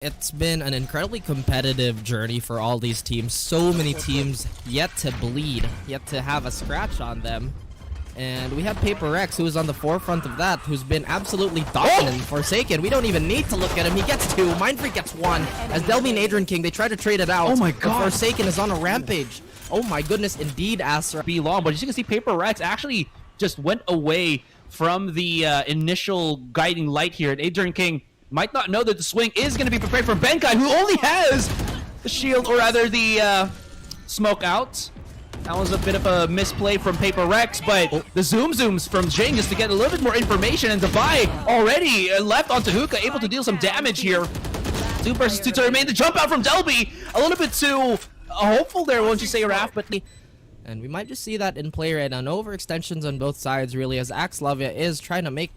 It's been an incredibly competitive journey for all these teams. So many teams yet to bleed, yet to have a scratch on them. And we have Paper Rex, who is on the forefront of that, who's been absolutely dominant. Forsaken, we don't even need to look at him. He gets two. Mindfreak gets one. As Delby and Adrian King, they try to trade it out. Oh my god. Forsaken is on a rampage. Oh my goodness, indeed, Astra. Be long, but as you can see, Paper Rex actually just went away from the initial guiding light here. And Adrian King might not know that the swing is going to be prepared for Benkai, who only has the shield, or rather the smoke out. That was a bit of a misplay from Paper Rex, but the zooms from Jing just to get a little bit more information, and Divide already left onto Hookah, able to deal some damage here. 2 versus 2 to remain. The jump out from Delby, a little bit too hopeful there, won't you say, Raph? But and we might just see that in play right now. No overextensions on both sides, really, as Axelovia is trying to make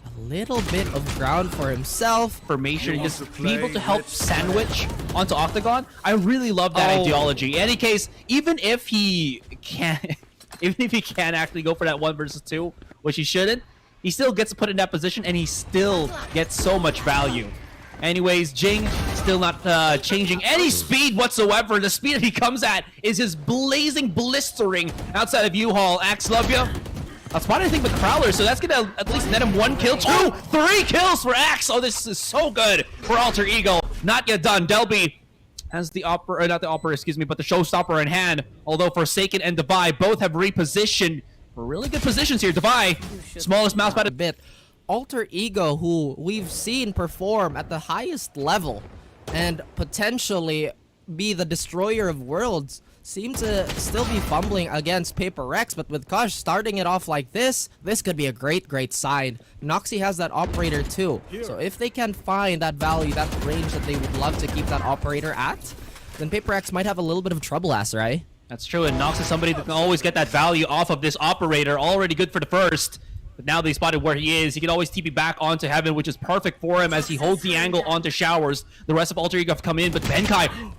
a little bit of ground for himself. Formation, just be able to help sandwich onto Octagon. I really love that ideology. In any case, even if he can't actually go for that 1 versus 2, which he shouldn't, he still gets to put in that position, and he still gets so much value. Anyways, Jing still not changing any speed whatsoever. The speed that he comes at is his blazing, blistering outside of U-Haul. Axelovia spotted anything but Prowler, so that's gonna at least net him 1 kill. 2, 3 kills for Axe. Oh, this is so good for Alter Ego. Not yet done. Delby has the opera, not the opera, excuse me, but the showstopper in hand. Although Forsaken and Divide both have repositioned for really good positions here. Divide, smallest mouse pad a bit. Alter Ego, who we've seen perform at the highest level and potentially be the destroyer of worlds, seem to still be fumbling against Paper Rex, but with Kosh starting it off like this could be a great sign. Noxy has that operator too, so if they can find that value, that range that they would love to keep that operator at, then Paper Rex might have a little bit of trouble, Asarai. That's true, and Nox is somebody that can always get that value off of this operator, already good for the first. But now they spotted where he is. He can always TP back onto Heaven, which is perfect for him as he holds the angle onto Showers. The rest of Alter Ego have come in, but Benkai,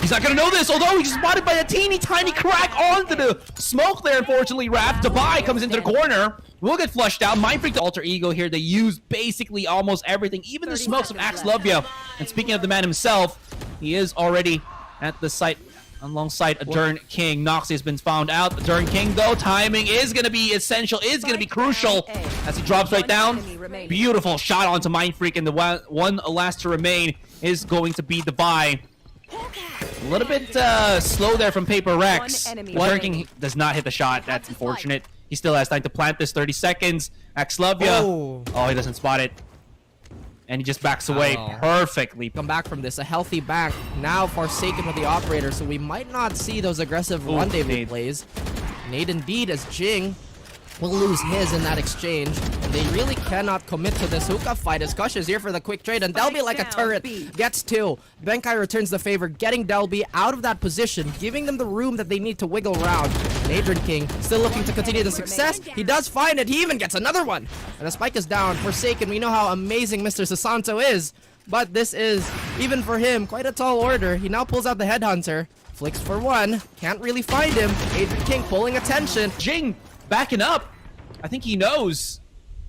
he's not gonna know this, although he's spotted by a teeny tiny crack onto the smoke there, unfortunately. Raph, Dubai comes into the corner. Will get flushed out. Mindfreak to Alter Ego here. They use basically almost everything, even the smokes of Axelovia. And speaking of the man himself, he is already at the site alongside Adern King. Noxy has been found out. Adern King, though, timing is going to be essential, is going to be crucial as he drops right down. Beautiful shot onto Mindfreak, and the one last to remain is going to be Divide. A little bit slow there from Paper Rex. Adern King does not hit the shot. That's unfortunate. He still has time to plant this. 30 seconds. Axelovia. Oh, he doesn't spot it. And he just backs away perfectly. Come back from this, a healthy back. Now Forsaken with the operator, so we might not see those aggressive one-day plays. Nade indeed, as Jing will lose his in that exchange. And they really cannot commit to this Hookah fight, as Kush is here for the quick trade. And Delby, like a turret, gets 2. Benkai returns the favor, getting Delby out of that position, giving them the room that they need to wiggle around. And Adrian King still looking to continue the success. He does find it. He even gets another one. And the spike is down. Forsaken, we know how amazing Mr. Sasanto is. But this is, even for him, quite a tall order. He now pulls out the Headhunter. Flicks for 1. Can't really find him. Adrian King pulling attention. Jing backing up. I think he knows.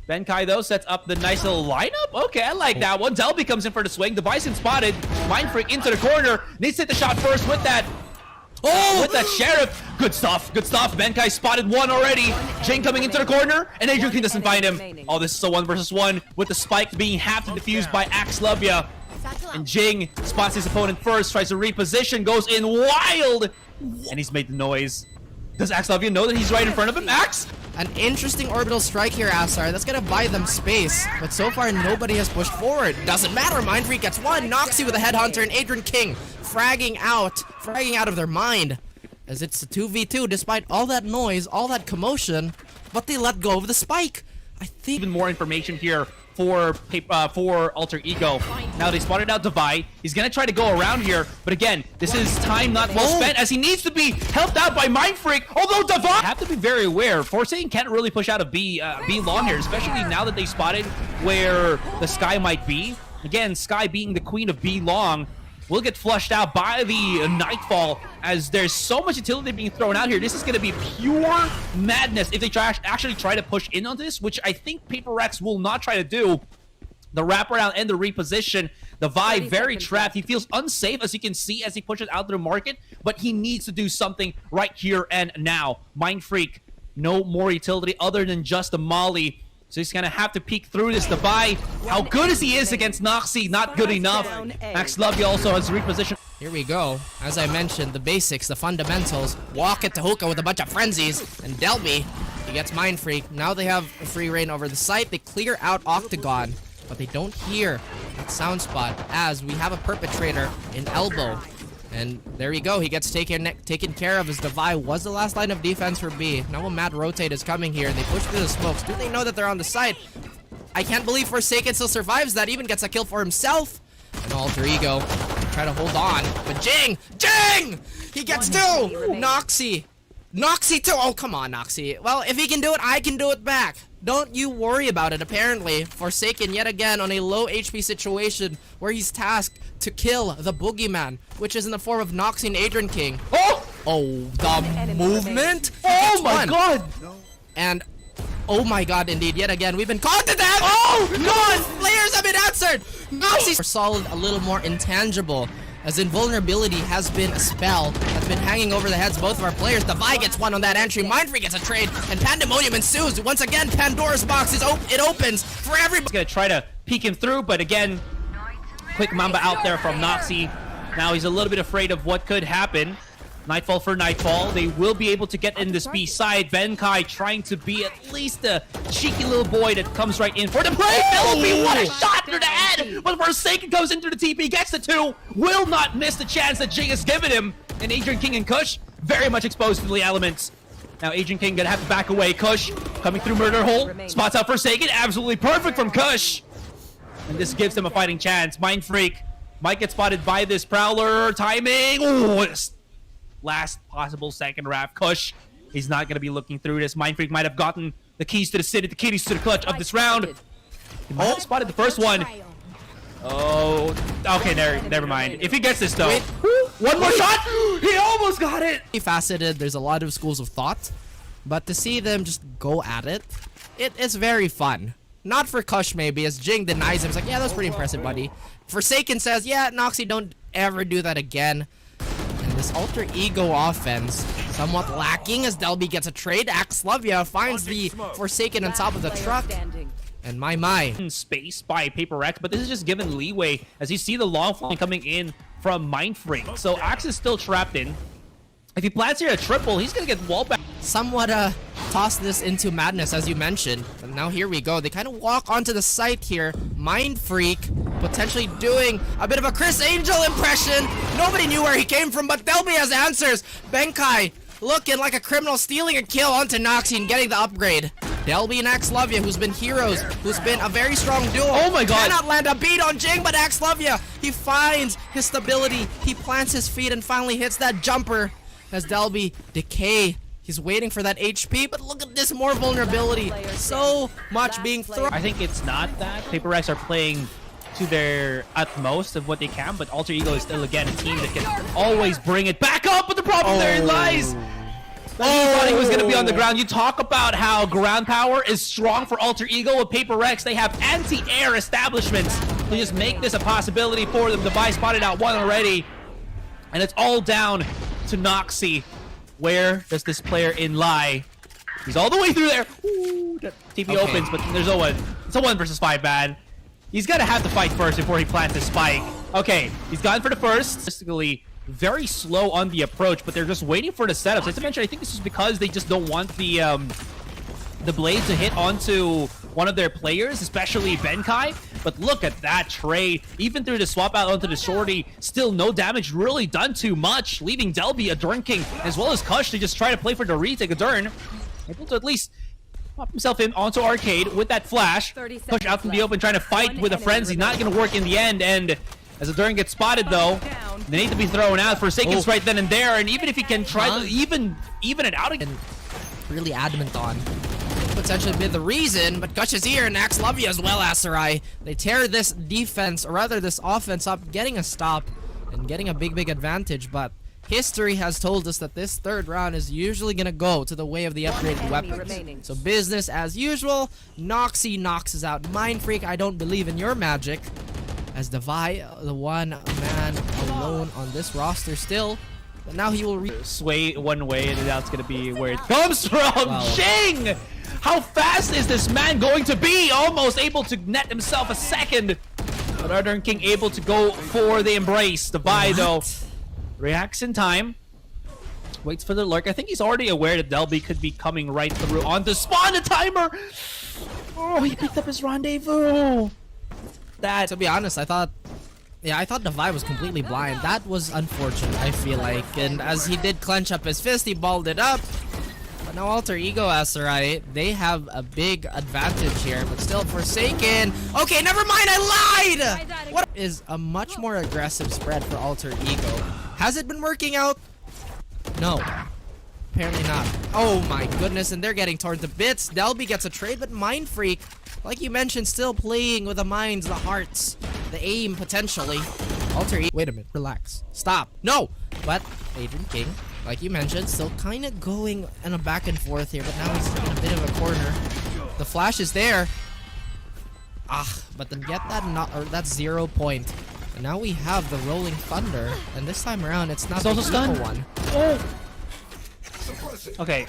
Benkai, though, sets up the nice little lineup. Okay, I like that one. Delby comes in for the swing. The Bison spotted. Mindfreak into the corner. Needs to hit the shot first with that. With that Sheriff. Good stuff. Good stuff. Benkai spotted 1 already. Jing coming into the corner. And Adrian King doesn't find him. Oh, this is a 1 versus 1 with the spike being half defused by Axelovia. And Jing spots his opponent first. Tries to reposition. Goes in wild. And he's made the noise. Does Axelovia know that he's right in front of him? Axe? An interesting orbital strike here, Asar. That's gonna buy them space. But so far, nobody has pushed forward. Doesn't matter. Mindfreak gets 1. Noxy with a Headhunter, and Adrian King fragging out of their mind. As it's a 2v2, despite all that noise, all that commotion. But they let go of the spike. I think even more information here for Alter Ego. Now they spotted out Divide. He's gonna try to go around here, but again, this is time not well spent, as he needs to be helped out by Mindfreak. Although Divide have to be very aware. Forsaken can't really push out of B long here, especially now that they spotted where the Sky might be. Again, Sky being the queen of B long will get flushed out by the Nightfall, as there's so much utility being thrown out here. This is going to be pure madness if they actually try to push in on this, which I think Paper Rex will not try to do. The wraparound and the reposition The Vi 30 very seconds trapped. left. He feels unsafe, as you can see, as he pushes out to the market, but he needs to do something right here and now. Mind Freak, no more utility other than just a molly. So he's gonna have to peek through this. The Vi, how good as he is against Noxy, not good enough. Max Lovey also has repositioned. Here we go. As I mentioned, the basics, the fundamentals. Walk it to hookah with a bunch of frenzies. And Delby, he gets Mind Freak. Now they have a free reign over the site. They clear out Octagon, but they don't hear that sound spot as we have a perpetrator in elbow. And there you go. He gets taken care of as Devi was the last line of defense for B. Now a mad rotate is coming here. They push through the smokes. Do they know that they're on the site? I can't believe Forsaken still survives that. Even gets a kill for himself. And Alter Ego try to hold on. But Jing! He gets two! Noxy too! Oh, come on, Noxy. Well, if he can do it, I can do it back. Don't you worry about it, apparently. Forsaken yet again on a low HP situation where he's tasked to kill the boogeyman, which is in the form of Noxy and Adrian King. Oh, the movement? Oh my god! And oh my god, indeed, yet again, we've been called to death! Oh, God! Players have been answered! Noxy are solid, a little more intangible, as invulnerability has been a spell that's been hanging over the heads of both of our players. The Vi gets one on that entry, Mind Freak gets a trade, and Pandemonium ensues. Once again, Pandora's box is it opens for everybody. He's gonna try to peek him through, but again, quick Mamba out there from Noxy. Now he's a little bit afraid of what could happen. Nightfall for Nightfall. They will be able to get in this B side. Benkai trying to be at least a cheeky little boy that comes right in for the play. Philippe, what a shot through the head! But Forsaken goes into the TP, gets the two, will not miss the chance that Jing has given him. And Adrian King and Kush very much exposed to the elements. Now Adrian King gonna have to back away. Kush coming through Murder Hole, spots out Forsaken, absolutely perfect from Kush. And this gives them a fighting chance. Mind Freak might get spotted by this Prowler. Timing. Ooh, last possible second Raph. Kush, he's not going to be looking through this. Mind Freak might have gotten the keys to the city, the keys to the clutch of this round. He might have spotted the first one. Oh, okay, never mind. If he gets this though, one more shot. He almost got it. Faceted, there's a lot of schools of thought, but to see them just go at it, it's very fun. Not for Kush maybe, as Jing denies him. He's like, yeah, that's pretty impressive, buddy. Forsaken says, yeah, Noxy, don't ever do that again. This Alter Ego offense somewhat lacking as Delby gets a trade. Axlovia finds the Forsaken on top of the truck. And my. Space by Paper X, but this is just given leeway as you see the long flank coming in from Mind Freak. So Axe is still trapped in. If he plants here a triple, he's gonna get wall back. Somewhat toss this into madness, as you mentioned. And now here we go. They kind of walk onto the site here. Mind Freak potentially doing a bit of a Chris Angel impression. Nobody knew where he came from, but Delby has answers. Benkai looking like a criminal, stealing a kill onto Noxy and getting the upgrade. Delby and Axlovia, who's been heroes, who's been a very strong duo. Oh my god. Cannot land a beat on Jing, but Axlovia, he finds his stability. He plants his feet and finally hits that jumper as Delby decay. He's waiting for that HP, but look at this, more vulnerability. So much being thrown. I think it's not that. Paper X are playing to their utmost of what they can, but Alter Ego is still, again, a team that can always bring it back up, but the problem there lies. He thought he was going to be on the ground. You talk about how ground power is strong for Alter Ego. With Paper X, they have anti-air establishments to just make this a possibility for them. The Vi spotted out one already, and it's all down to Noxy. Where does this player in lie? He's all the way through there. Ooh, the TP opens, but there's no one. It's a 1 versus 5, man. He's gonna have to fight first before he plants his spike. Okay, he's gone for the first. Basically, very slow on the approach, but they're just waiting for the setups. As I mentioned, I think this is because they just don't want the blade to hit onto one of their players, especially Benkai. But look at that trade. Even through the swap out onto the shorty, still no damage really done too much, leaving Delby, Adorn King, as well as Kush to just try to play for the retake. Adorn able to at least pop himself in onto Arcade with that flash. Push out from the open, trying to fight with a frenzy. Not going to work in the end. And as Adorn gets spotted, though, they need to be thrown out. Forsaken's right then and there. And even if he can try to even it out again. Really adamant on potentially be the reason, but Kush is here and Axlovia as well, Asarai. They tear this defense, or rather this offense up, getting a stop and getting a big advantage, but history has told us that this third round is usually gonna go to the way of the upgraded weapons. So business as usual. Noxy knocks out Mind Freak. I don't believe in your magic, as Devi, the one man alone on this roster still. But now he will sway one way, and that's gonna be where it comes from. Wow. Jing! How fast is this man going to be? Almost able to net himself a second. But Iron King able to go for the embrace. Devi, though, reacts in time. Waits for the lurk. I think he's already aware that Delby could be coming right through on the spawn. The timer! Oh, he picked up his rendezvous. That, to be honest, I thought Devi was completely blind. That was unfortunate, I feel like. And as he did clench up his fist, he balled it up. But now Alter Ego Aserai, they have a big advantage here, but still Forsaken. Okay, never mind, I lied! What is a much more aggressive spread for Alter Ego? Has it been working out? No. Apparently not. Oh my goodness, and they're getting torn to bits. Delby gets a trade, but Mind Freak, like you mentioned, still playing with the minds, the hearts, the aim, potentially. Alter Ego. Wait a minute. Relax. Stop. No! But Adrian King, like you mentioned, still kind of going in a back and forth here, but now he's in a bit of a corner. The flash is there. But then get that 0 point. And now we have the Rolling Thunder, and this time around, it's not the simple one. Oh! Okay.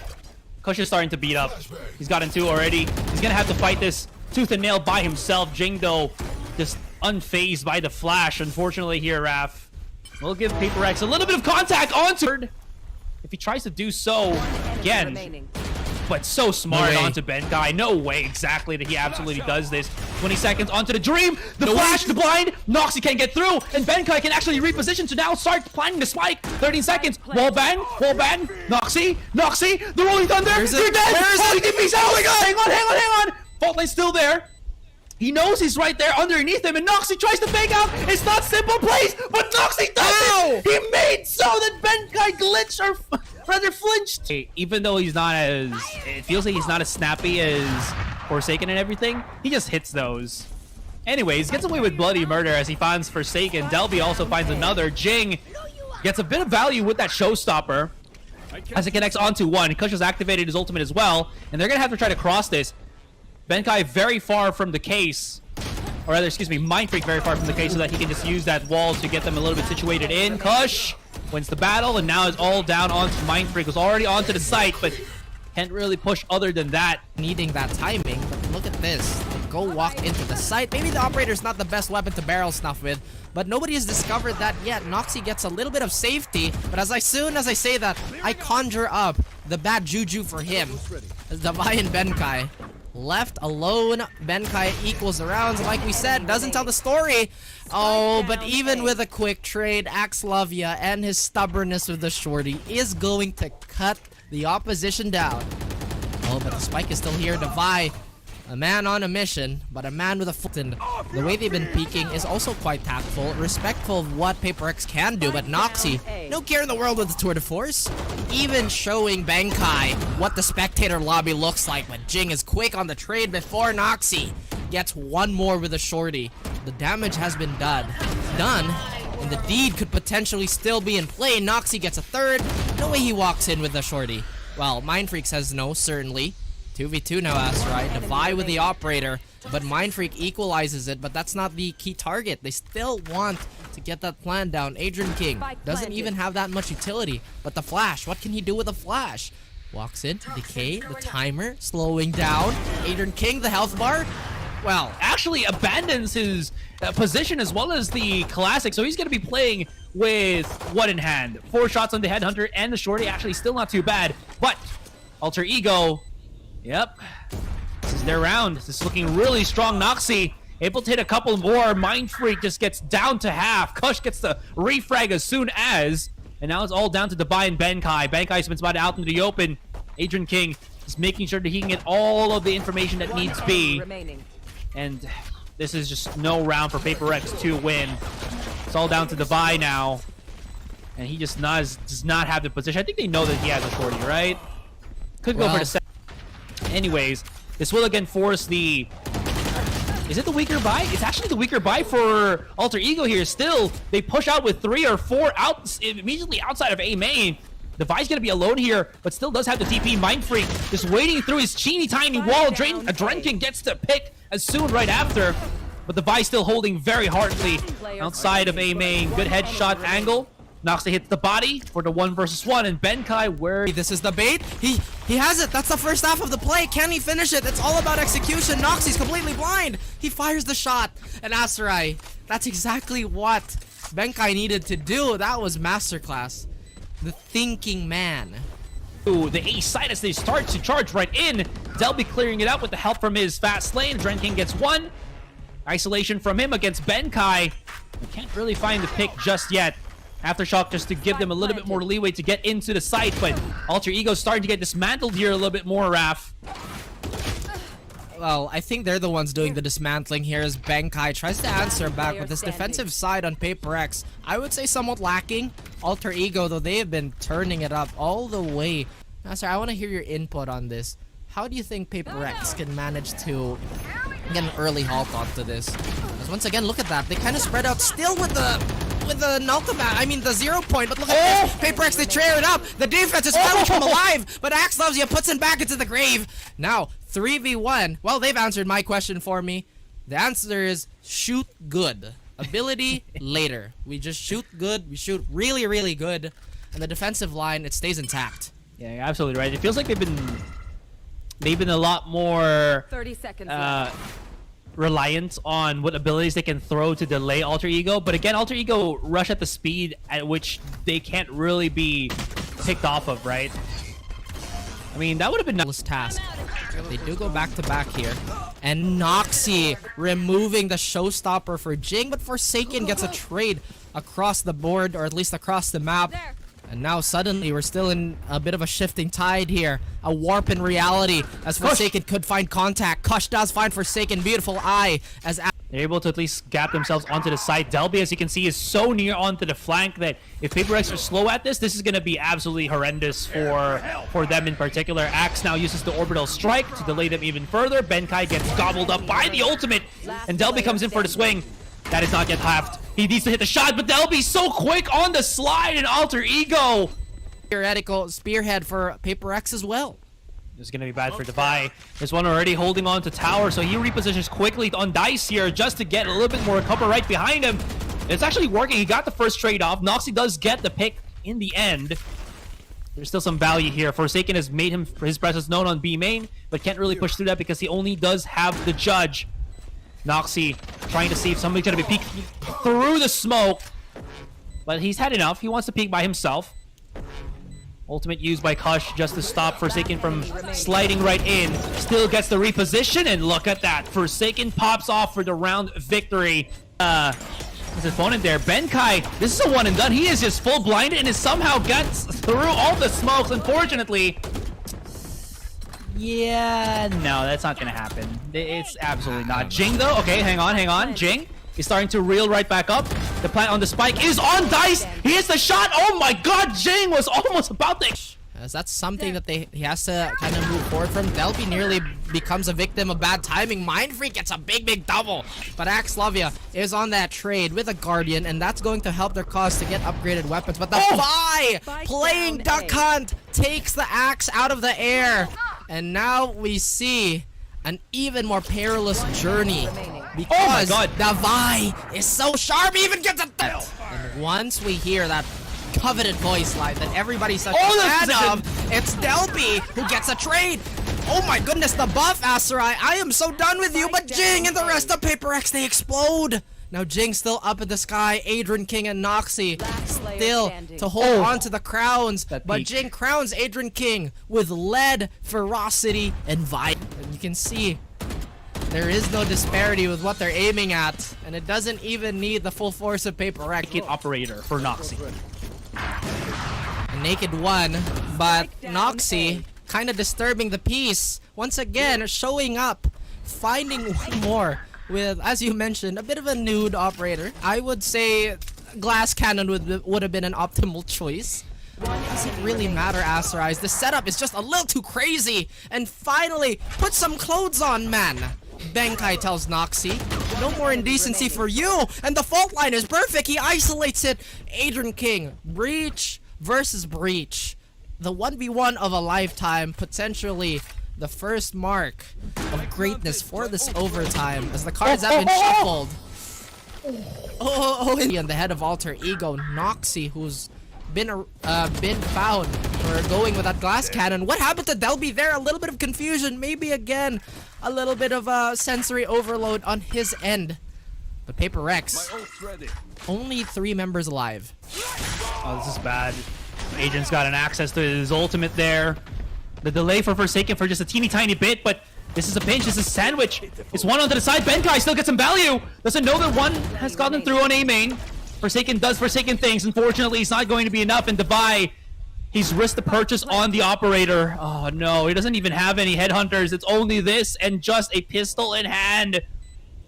Kush is starting to beat up. He's gotten 2 already. He's gonna have to fight this tooth and nail by himself. Jing, though, just unfazed by the flash. Unfortunately here, Raph. We'll give Paper X a little bit of contact onto if he tries to do so again. But so smart onto Benkai. No way exactly that he absolutely does this. 20 seconds onto the Dream. The flash, the blind. Noxy can't get through. And Benkai can actually reposition to now start planning the spike. 13 seconds. Wall bang. Wall bang. Noxy. Noxy. The Rolling Thunder. You're dead. Holy DP's out. Oh my god. Hang on. Fault line's still there. He knows he's right there underneath him, and Noxy tries to fake out. It's not simple plays, but Noxy does it! He made so that Benkai glitched, or rather flinched. Even though he's not as, it feels like he's not as snappy as Forsaken and everything, he just hits those. Anyways, gets away with bloody murder as he finds Forsaken. Delby also finds another. Jing gets a bit of value with that showstopper as it connects onto one. Kush has activated his ultimate as well, and they're gonna have to try to cross this. Benkai very far from the case, or rather, excuse me, Mind Freak very far from the case so that he can just use that wall to get them a little bit situated in. Kush wins the battle, and now it's all down onto Mind Freak, who's already onto the site, but can't really push other than that. Needing that timing, but look at this. They go walk into the site. Maybe the operator's not the best weapon to barrel stuff with, but nobody has discovered that yet. Noxy gets a little bit of safety, but as soon as I say that, I conjure up the bad juju for him. Devi and Benkai. Left alone, Benkai equals the rounds. Like we said, doesn't tell the story. Oh, but even with a quick trade, Axlovia and his stubbornness with the shorty is going to cut the opposition down. Oh, but the spike is still here. Devi, a man on a mission, but a man with a foot. And the way they've been peeking is also quite tactful, respectful of what Paper X can do. But Noxy, no care in the world with the tour de force. Even showing Benkai what the spectator lobby looks like. But Jing is quick on the trade before Noxy gets one more with a shorty. The damage has been done, and the deed could potentially still be in play. Noxy gets a third. No way he walks in with the shorty. Well, Mind Freak says no, certainly. 2v2 now, Aserai. Devi with the operator, but Mind Freak equalizes it, but that's not the key target. They still want to get that plan down. Adrian King doesn't even have that much utility, but the flash, what can he do with the flash? Walks in, decay, the timer, slowing down. Adrian King, the health bar, well, actually abandons his position as well as the classic, so he's going to be playing with one in hand. 4 shots on the headhunter and the shorty, actually still not too bad, but Alter Ego, yep, this is their round. This is looking really strong. Noxy able to hit a couple more. Mind Freak just gets down to half. Kush gets the refrag as soon as, and now it's all down to Devi and Benkai. Benkai's been spotted out into the open. Adrian King is making sure that he can get all of the information that needs be. And this is just no round for Paper X to win. It's all down to Devi now, and he just does not have the position. I think they know that he has a shorty, right? Could go for the second. Anyways, this will again force the... Is it the weaker buy? It's actually the weaker buy for Alter Ego here. Still, they push out with 3 or 4 out immediately outside of A main. Devi's gonna be alone here, but still does have the TP. Mind Freak just waiting through his teeny tiny wall. Adrenaline gets the pick as soon right after. but the Vi still holding very hardly outside of A main. Good headshot angle. Noxy hits the body for the 1 versus 1, and Benkai, where This is the bait. He has it. That's the first half of the play. Can he finish it? It's all about execution. Noxy's completely blind. He fires the shot. And Aserai, that's exactly what Benkai needed to do. That was masterclass. The thinking man. Ooh, the A side as they start to charge right in. Delby clearing it out with the help from his fast lane. Drenking gets 1. Isolation from him against Benkai. We can't really find the pick just yet. Aftershock just to give them a little bit more leeway to get into the site, but Alter Ego's starting to get dismantled here a little bit more, Raf. Well, I think they're the ones doing the dismantling here as Benkai tries to answer back with this defensive side on Paper X. I would say somewhat lacking. Alter Ego, though, they have been turning it up all the way. Now, sir, I want to hear your input on this. How do you think Paper X can manage to get an early halt onto this? Because once again, look at that. They kind of spread out still with the ultimate, I mean the 0 point, but look at this. Paper X, they tear it up. The defense is finally come alive, but Axe loves you, puts him back into the grave. Now, 3v1. Well, they've answered my question for me. The answer is shoot good. Ability, later. We just shoot good. We shoot really, really good. And the defensive line, it stays intact. Yeah, you're absolutely right. It feels like they've been a lot more 30 seconds reliant on what abilities they can throw to delay Alter Ego. But again, Alter Ego rush at the speed at which they can't really be picked off of, right? I mean, that would have been This task. They do go back to back here. And Noxy removing the showstopper for Jing, but Forsaken gets a trade across the board, or at least across the map. And now suddenly we're still in a bit of a shifting tide here. A warp in reality as Forsaken could find contact. Kush does find Forsaken. Beautiful eye as they're able to at least gap themselves onto the side. Delby, as you can see, is so near onto the flank that if Paper X are slow at this is going to be absolutely horrendous for them in particular. Axe now uses the orbital strike to delay them even further. Benkai gets gobbled up by the ultimate, and Delby comes in for the swing. That is not yet halved. He needs to hit the shot, but Delby's so quick on the slide, and Alter Ego. theoretical spearhead for Paper X as well. This is going to be bad for Devi. There's one already holding on to tower, so he repositions quickly on Dice here just to get a little bit more cover right behind him. It's actually working. He got the first trade off. Noxy does get the pick in the end. There's still some value here. Forsaken has made his presence known on B main, but can't really push through that because he only does have the judge. Noxy trying to see if somebody's going to be peeking through the smoke, but he's had enough. He wants to peek by himself. Ultimate used by Kush just to stop Forsaken from sliding right in. Still gets the reposition, and look at that. Forsaken pops off for the round victory. His opponent there, Benkai, this is a one and done. He is just full blinded and is somehow gets through all the smokes, unfortunately. Yeah, no, that's not gonna happen. It's absolutely not. Jing though, okay, hang on. Jing is starting to reel right back up. The plant on the spike is on Dice. He hits the shot. Oh my god, Jing was almost about to... As that's something that he has to kind of move forward from. Delphi nearly becomes a victim of bad timing. Mind Freak gets a big double. But Axlovia is on that trade with a Guardian, and that's going to help their cause to get upgraded weapons. But the Vi playing Duck Hunt takes the axe out of the air. And now we see an even more perilous journey. Because the Vi is so sharp, he even gets a... And once we hear that coveted voice line that everybody's such a fan of, it's Delby who gets a trade. Oh my goodness, the buff, Aserai. I am so done with you, but Jing and the rest of Paper X, they explode. Now Jing's still up in the sky. Adrian King and Noxy still to hold on to the crowns. But Jing crowns Adrian King with lead, ferocity, and vibe. And you can see there is no disparity with what they're aiming at, and it doesn't even need the full force of Paper X. Operator for Noxy. A naked one, but Noxy kind of disturbing the peace. Once again, showing up, finding one more with, as you mentioned, a bit of a nude operator. I would say Glass Cannon would have been an optimal choice. Doesn't really matter, Asterise. The setup is just a little too crazy. And finally, put some clothes on, man. Benkai tells Noxy, no more indecency for you. And the fault line is perfect. He isolates it. Adrian King, Breach versus Breach. The 1v1 of a lifetime, potentially the first mark of greatness for this overtime as the cards have been shuffled. And the head of Alter Ego, Noxy, who's been found for going with that glass cannon. What happened to Delby there? A little bit of confusion. Maybe again, a little bit of sensory overload on his end. But Paper Rex, only 3 members alive. Oh, this is bad. Agent's got an access to his ultimate there. The delay for Forsaken for just a teeny tiny bit, but this is a pinch, this is a sandwich. It's one onto the side. Benkai still gets some value. Doesn't know that one has gotten through on A main. Forsaken does Forsaken things. Unfortunately, it's not going to be enough. And Devi, he's risked the purchase on the operator. Oh no, he doesn't even have any headhunters. It's only this and just a pistol in hand.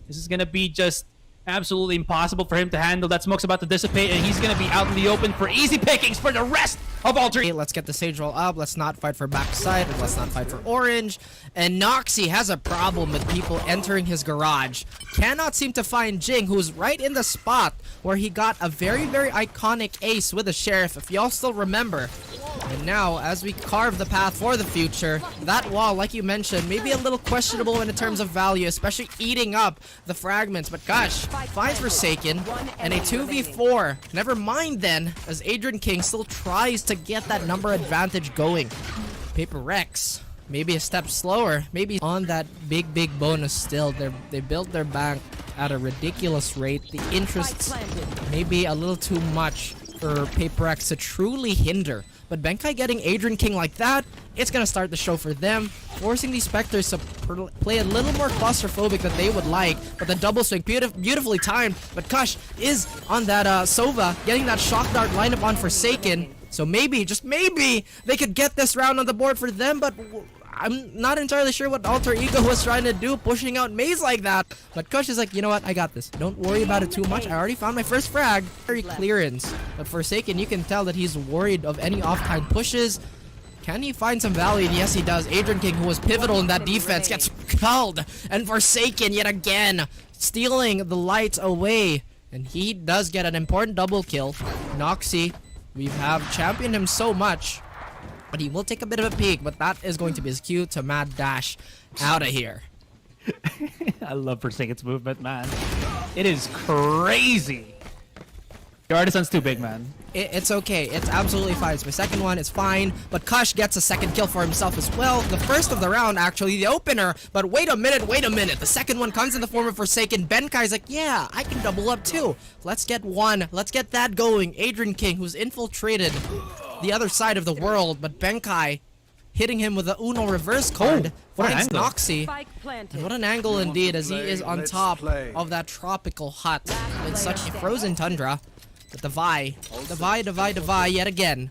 This is gonna be just absolutely impossible for him to handle. That smoke's about to dissipate, and he's gonna be out in the open for easy pickings for the rest of Alter. Okay, let's get the Sage roll up. Let's not fight for backside. Let's not fight for orange. And Noxy has a problem with people entering his garage. Cannot seem to find Jing, who's right in the spot where he got a very, very iconic ace with the Sheriff, if y'all still remember. And now, as we carve the path for the future, that wall, like you mentioned, may be a little questionable in terms of value, especially eating up the fragments. But gosh, finds Forsaken, and a 2v4. Never mind then, as Adrian King still tries to get that number advantage going. Paper Rex, maybe a step slower, maybe on that big bonus still. They built their bank at a ridiculous rate. The interests may be a little too much for Paper Rex to truly hinder. But Benkai getting Adrian King like that, it's gonna start the show for them, forcing these Spectres to play a little more claustrophobic than they would like. But the double swing, beautifully timed. But Kush is on that Sova, getting that shock dart lineup on Forsaken. So maybe, just maybe, they could get this round on the board for them, but I'm not entirely sure what Alter Ego was trying to do, pushing out Maze like that. But Kush is like, you know what, I got this. Don't worry about it too much. I already found my first frag. Very clearance. But Forsaken, you can tell that he's worried of any off-time pushes. Can he find some value? And yes, he does. Adrian King, who was pivotal in that defense, gets culled. And Forsaken, yet again, stealing the lights away. And he does get an important double kill. Noxy, we have championed him so much. But he will take a bit of a peek, but that is going to be his cue to mad dash out of here. I love Forsaken's movement, man. It is crazy. Your artisan's too big, man. It's okay. It's absolutely fine. It's my second one. It's fine. But Kush gets a second kill for himself as well. The first of the round, actually, the opener. But wait a minute, wait a minute. The second one comes in the form of Forsaken. Benkai's like, yeah, I can double up too. Let's get one. Let's get that going. Adrian King, who's infiltrated the other side of the world, but Benkai hitting him with the Uno reverse card. Finds Noxy. And what an angle indeed, as he is on top of that tropical hut in such a frozen tundra. But Devi yet again.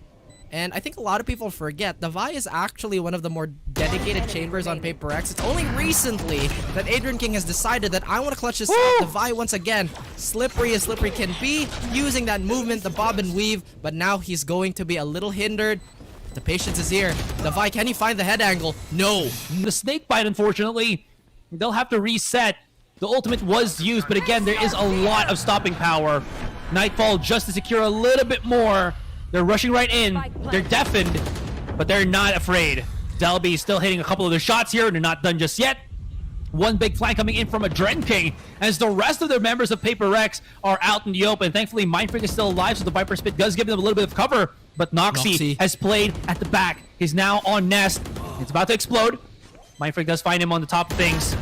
And I think a lot of people forget, Devi is actually one of the more dedicated chambers on Paper X. It's only recently that Adrian King has decided that I want to clutch this out. Devi once again, slippery as slippery can be, using that movement, the bob and weave, but now he's going to be a little hindered. The patience is here. Devi, can he find the head angle? No. The snake bite, unfortunately, they'll have to reset. The ultimate was used, but again, there is a lot of stopping power. Nightfall just to secure a little bit more. They're rushing right in. They're deafened, but they're not afraid. Delby still hitting a couple of their shots here. They're not done just yet. One big flank coming in from a Dren King, as the rest of the members of Paper Rex are out in the open. Thankfully, Mindfreak is still alive, so the Viper Spit does give them a little bit of cover. But Noxy has played at the back. He's now on Nest. It's about to explode. Mindfreak does find him on the top of things.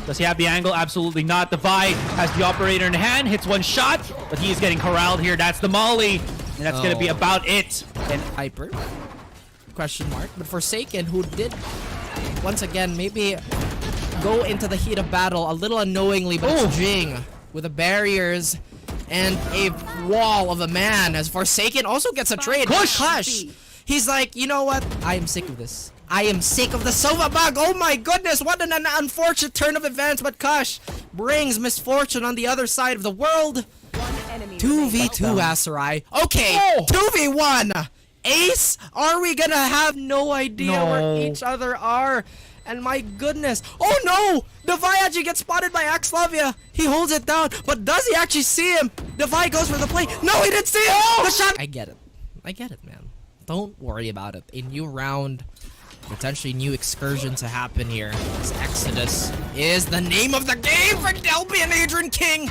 Does he have the angle? Absolutely not. Devi has the operator in hand, hits one shot, but he is getting corralled here. That's the Molly. And that's going to be about it. And Hyper? Question mark. But Forsaken, who did, once again, maybe go into the heat of battle a little unknowingly, but it's Jing with the barriers and a wall of a man, as Forsaken also gets a trade. Kush! He's like, you know what? I am sick of this. I am sick of the Sova bug. Oh my goodness, what an unfortunate turn of events, but Kush brings misfortune on the other side of the world. 2v2 Asarai. Okay, 2v1. Ace? Are we gonna have no idea where each other are? And my goodness. Oh no! Devi actually gets spotted by Axlavia. He holds it down, but does he actually see him? Devi goes for the play. No, he didn't see him! The shot. I get it, man. Don't worry about it. A new round potentially new excursion to happen here. This Exodus is the name of the game for Delby and Adrian King.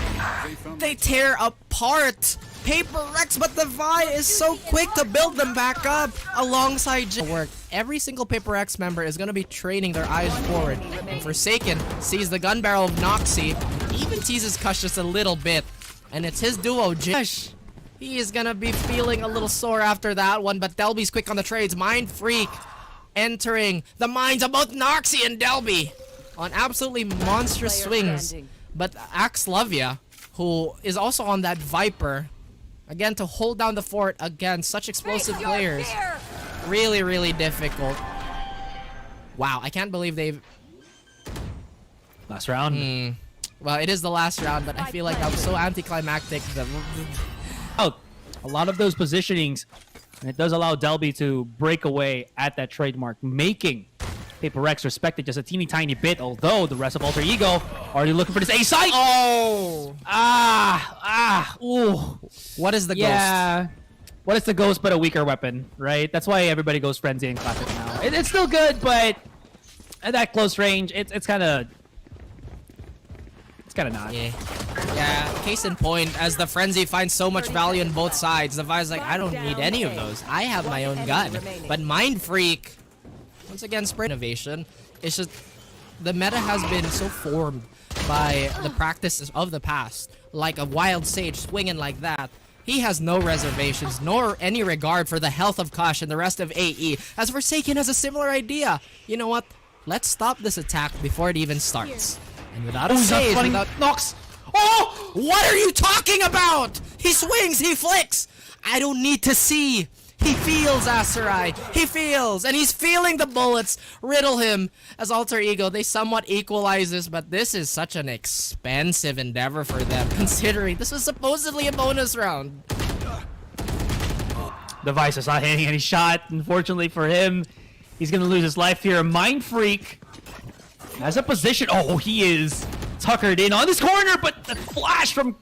They tear apart Paper Rex, but the Vi is so quick to build them back up alongside Jing. Every single Paper Rex member is going to be training their eyes forward. And Forsaken sees the gun barrel of Noxy, even teases Kush just a little bit. And it's his duo, Kush. He is going to be feeling a little sore after that one, but Delby's quick on the trades. Mind Freak entering the minds of both Noxy and Delby on absolutely monstrous swings. But Axlovia, who is also on that Viper, again, to hold down the fort against such explosive players. Really, really difficult. Wow, I can't believe they've... Last round. Well, it is the last round, but I feel like that was so anticlimactic. Oh, a lot of those positionings, and it does allow Delby to break away at that trademark, making Paper Rex respected just a teeny tiny bit, although the rest of Alter Ego already looking for this A site. Oh! Ooh. What is the Ghost? What is the Ghost but a weaker weapon, right? That's why everybody goes Frenzy in Classic now. It's still good, but at that close range, it's kind of... It's kind of not. Yeah, case in point, as the Frenzy finds so much value in both sides, the Vi's like, I don't need any of those. I have my own gun. But Mind Freak, once again, sprint innovation. It's just, the meta has been so formed by the practices of the past. Like a Wild Sage swinging like that. He has no reservations, nor any regard for the health of Kush and the rest of AE. As Forsaken has a similar idea. You know what? Let's stop this attack before it even starts. And without a save, without Nox. Oh! What are you talking about? He swings, he flicks. I don't need to see. He feels Aserai. He feels, and he's feeling the bullets riddle him. As Alter Ego, they somewhat equalize this, but this is such an expensive endeavor for them, considering this was supposedly a bonus round. Device is not hitting any shot. Unfortunately for him, he's gonna lose his life here. Mind Freak has a position. Oh, he is tuckered in on this corner, but the flash from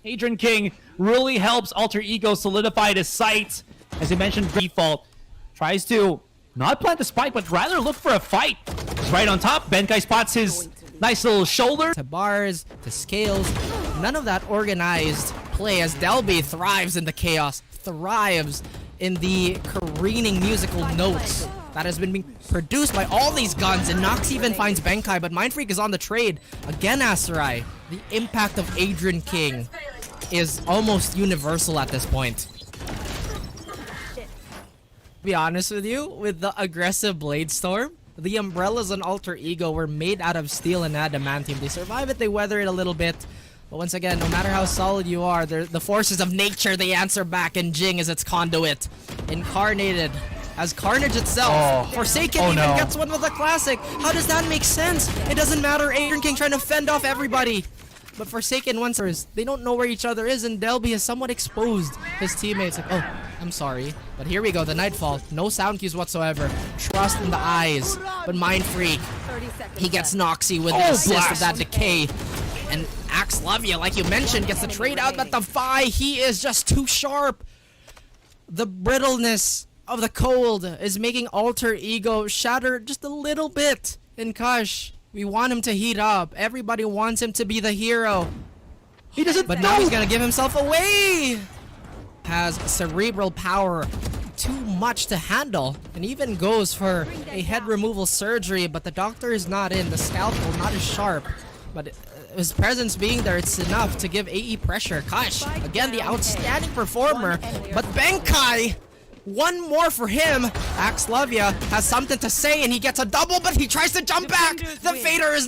Adrian King really helps Alter Ego solidify his sight. As I mentioned, default tries to not plant the spike, but rather look for a fight. He's right on top. Benkai spots his nice little shoulder. To bars, to scales, none of that organized play as Delby thrives in the chaos, thrives in the careening musical notes that has been being produced by all these guns, and Nox even finds Benkai, but Mind Freak is on the trade. Again, Aserai. The impact of Adrian King is almost universal at this point. To be honest with you, with the aggressive Blade Storm, the umbrellas on Alter Ego were made out of steel and adamantium. They survive it, they weather it a little bit. But once again, no matter how solid you are, the forces of nature, they answer back, and Jing is its conduit. Incarnated as Carnage itself. Forsaken even gets one with a classic. How does that make sense? It doesn't matter. Adrian King trying to fend off everybody. But Forsaken, once they don't know where each other is, and Delby has somewhat exposed his teammates. Like, oh, I'm sorry. But here we go, the Nightfall. No sound cues whatsoever. Trust in the eyes. But Mind Freak, he gets Noxy with the assist of that decay. And Axlovia, like you mentioned, gets the trade out, but the Vi, he is just too sharp. The brittleness of the cold is making Alter Ego shatter just a little bit. In Kush, we want him to heat up. Everybody wants him to be the hero. He doesn't But now he's gonna give himself away. Has cerebral power too much to handle, and even goes for a head removal surgery, but the doctor is not in. The scalpel not as sharp, but his presence being there, it's enough to give AE pressure. Kush, again, the outstanding performer, but Benkai, one more for him. Axlovia has something to say, and he gets a double, but he tries to jump back. The Vader is not